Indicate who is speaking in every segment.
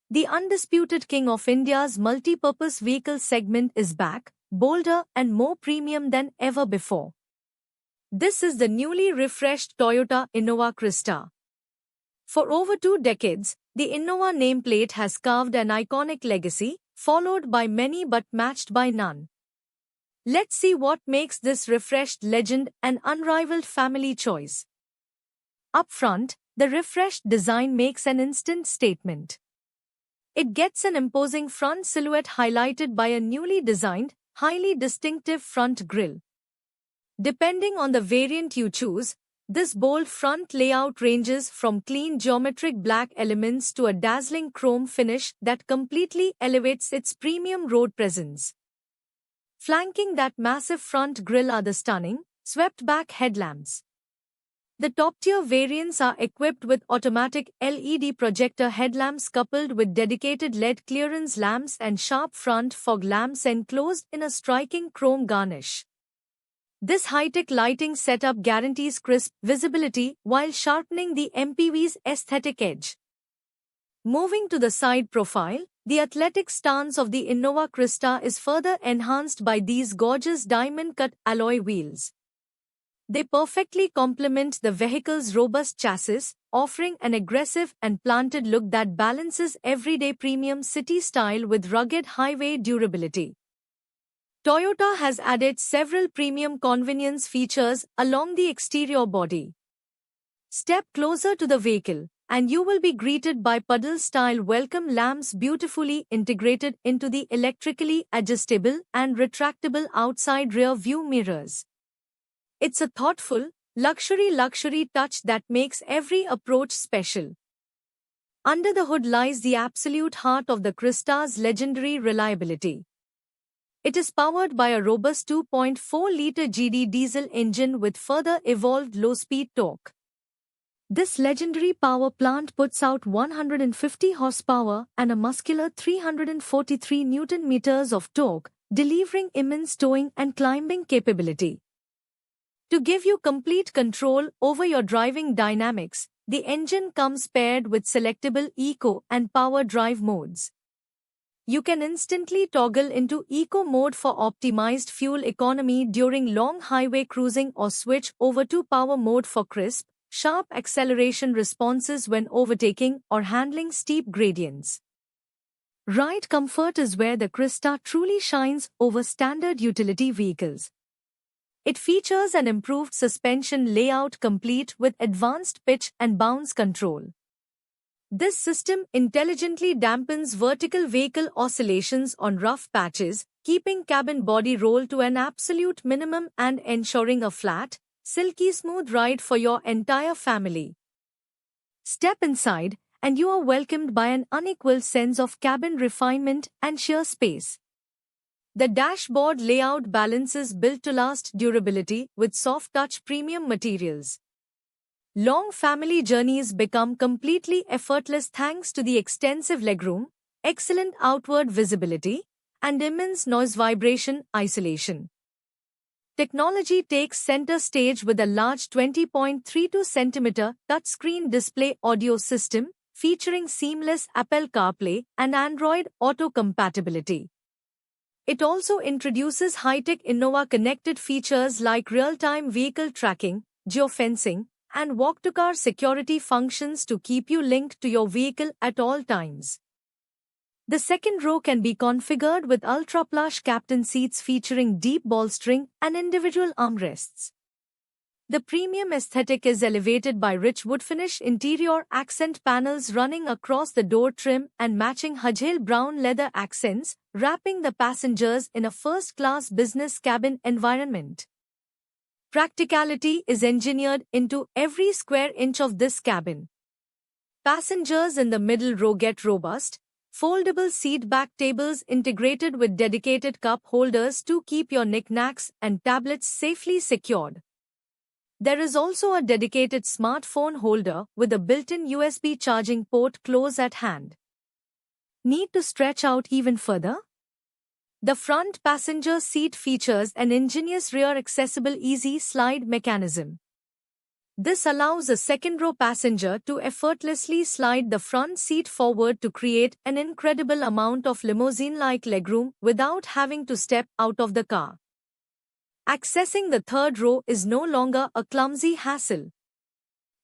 Speaker 1: The undisputed king of India's multi-purpose vehicle segment is back, bolder and more premium than ever before. This is the newly refreshed Toyota Innova Crysta. For over 2 decades, the Innova nameplate has carved an iconic legacy, followed by many but matched by none. Let's see what makes this refreshed legend an unrivaled family choice. Up front, the refreshed design makes an instant statement. It gets an imposing front silhouette highlighted by a newly designed, highly distinctive front grille. Depending on the variant you choose, this bold front layout ranges from clean geometric black elements to a dazzling chrome finish that completely elevates its premium road presence. Flanking that massive front grille are the stunning, swept-back headlamps. The top-tier variants are equipped with automatic LED projector headlamps coupled with dedicated LED clearance lamps and sharp front fog lamps enclosed in a striking chrome garnish. This high-tech lighting setup guarantees crisp visibility while sharpening the MPV's aesthetic edge. Moving to the side profile, the athletic stance of the Innova Crysta is further enhanced by these gorgeous diamond-cut alloy wheels. They perfectly complement the vehicle's robust chassis, offering an aggressive and planted look that balances everyday premium city style with rugged highway durability. Toyota has added several premium convenience features along the exterior body. Step closer to the vehicle, and you will be greeted by puddle-style welcome lamps beautifully integrated into the electrically adjustable and retractable outside rear view mirrors. It's a thoughtful, luxury touch that makes every approach special. Under the hood lies the absolute heart of the Crysta's legendary reliability. It is powered by a robust 2.4-liter GD diesel engine with further evolved low-speed torque. This legendary power plant puts out 150 horsepower and a muscular 343 Nm of torque, delivering immense towing and climbing capability. To give you complete control over your driving dynamics, the engine comes paired with selectable Eco and Power Drive modes. You can instantly toggle into Eco mode for optimized fuel economy during long highway cruising or switch over to Power mode for crisp, sharp acceleration responses when overtaking or handling steep gradients. Ride comfort is where the Crysta truly shines over standard utility vehicles. It features an improved suspension layout complete with advanced pitch and bounce control. This system intelligently dampens vertical vehicle oscillations on rough patches, keeping cabin body roll to an absolute minimum and ensuring a flat, silky smooth ride for your entire family. Step inside, and you are welcomed by an unequaled sense of cabin refinement and sheer space. The dashboard layout balances built-to-last durability with soft-touch premium materials. Long family journeys become completely effortless thanks to the extensive legroom, excellent outward visibility, and immense noise vibration isolation. Technology takes center stage with a large 20.32 cm touchscreen display audio system featuring seamless Apple CarPlay and Android Auto compatibility. It also introduces high-tech Innova connected features like real-time vehicle tracking, geofencing, and walk-to-car security functions to keep you linked to your vehicle at all times. The second row can be configured with ultra-plush captain seats featuring deep bolstering and individual armrests. The premium aesthetic is elevated by rich wood finish interior accent panels running across the door trim and matching Hajel brown leather accents, wrapping the passengers in a first-class business cabin environment. Practicality is engineered into every square inch of this cabin. Passengers in the middle row get robust, foldable seat back tables integrated with dedicated cup holders to keep your knickknacks and tablets safely secured. There is also a dedicated smartphone holder with a built-in USB charging port close at hand. Need to stretch out even further? The front passenger seat features an ingenious rear accessible easy slide mechanism. This allows a second-row passenger to effortlessly slide the front seat forward to create an incredible amount of limousine-like legroom without having to step out of the car. Accessing the third row is no longer a clumsy hassle.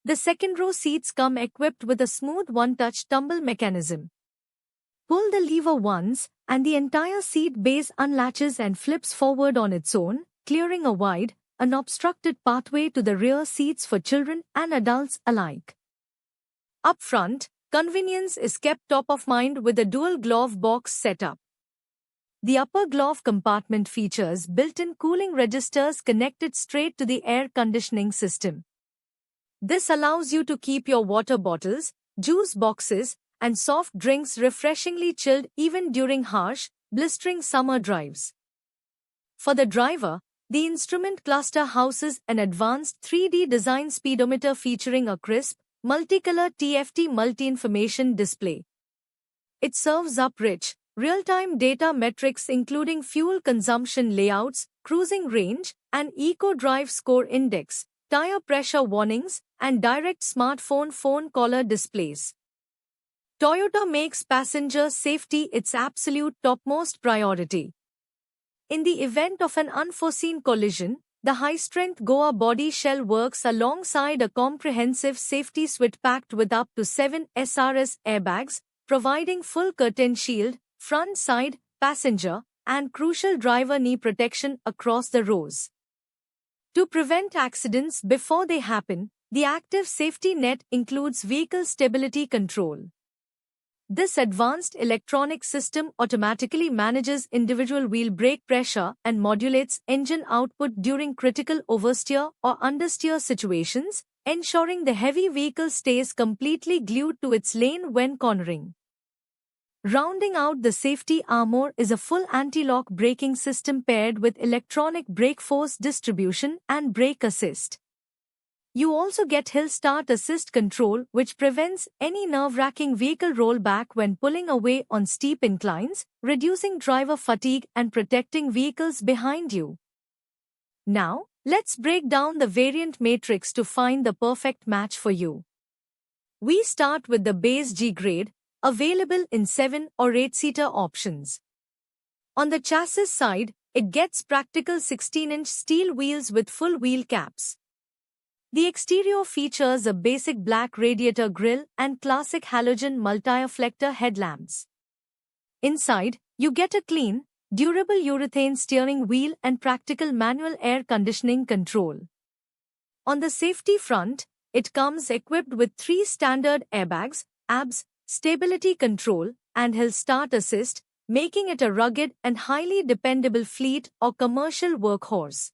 Speaker 1: The second-row seats come equipped with a smooth one-touch tumble mechanism. Pull the lever once, and the entire seat base unlatches and flips forward on its own, clearing a wide, unobstructed pathway to the rear seats for children and adults alike. Up front, convenience is kept top of mind with a dual glove box setup. The upper glove compartment features built-in cooling registers connected straight to the air conditioning system. This allows you to keep your water bottles, juice boxes, and soft drinks refreshingly chilled even during harsh, blistering summer drives. For the driver, the instrument cluster houses an advanced 3D design speedometer featuring a crisp, multicolor TFT multi-information display. It serves up rich, real-time data metrics including fuel consumption layouts, cruising range, and eco-drive score index, tire pressure warnings, and direct smartphone phone caller displays. Toyota makes passenger safety its absolute topmost priority. In the event of an unforeseen collision, the high-strength Goa body shell works alongside a comprehensive safety suite packed with up to 7 SRS airbags, providing full curtain shield, front side, passenger, and crucial driver knee protection across the rows. To prevent accidents before they happen, the active safety net includes vehicle stability control. This advanced electronic system automatically manages individual wheel brake pressure and modulates engine output during critical oversteer or understeer situations, ensuring the heavy vehicle stays completely glued to its lane when cornering. Rounding out the safety armor is a full anti-lock braking system paired with electronic brake force distribution and brake assist. You also get Hill Start Assist control, which prevents any nerve-wracking vehicle rollback when pulling away on steep inclines, reducing driver fatigue and protecting vehicles behind you. Now, let's break down the variant matrix to find the perfect match for you. We start with the base G grade, available in 7 or 8-seater options. On the chassis side, it gets practical 16-inch steel wheels with full wheel caps. The exterior features a basic black radiator grille and classic halogen multi-reflector headlamps. Inside, you get a clean, durable urethane steering wheel and practical manual air conditioning control. On the safety front, it comes equipped with 3 standard airbags, ABS, stability control, and Hill Start Assist, making it a rugged and highly dependable fleet or commercial workhorse.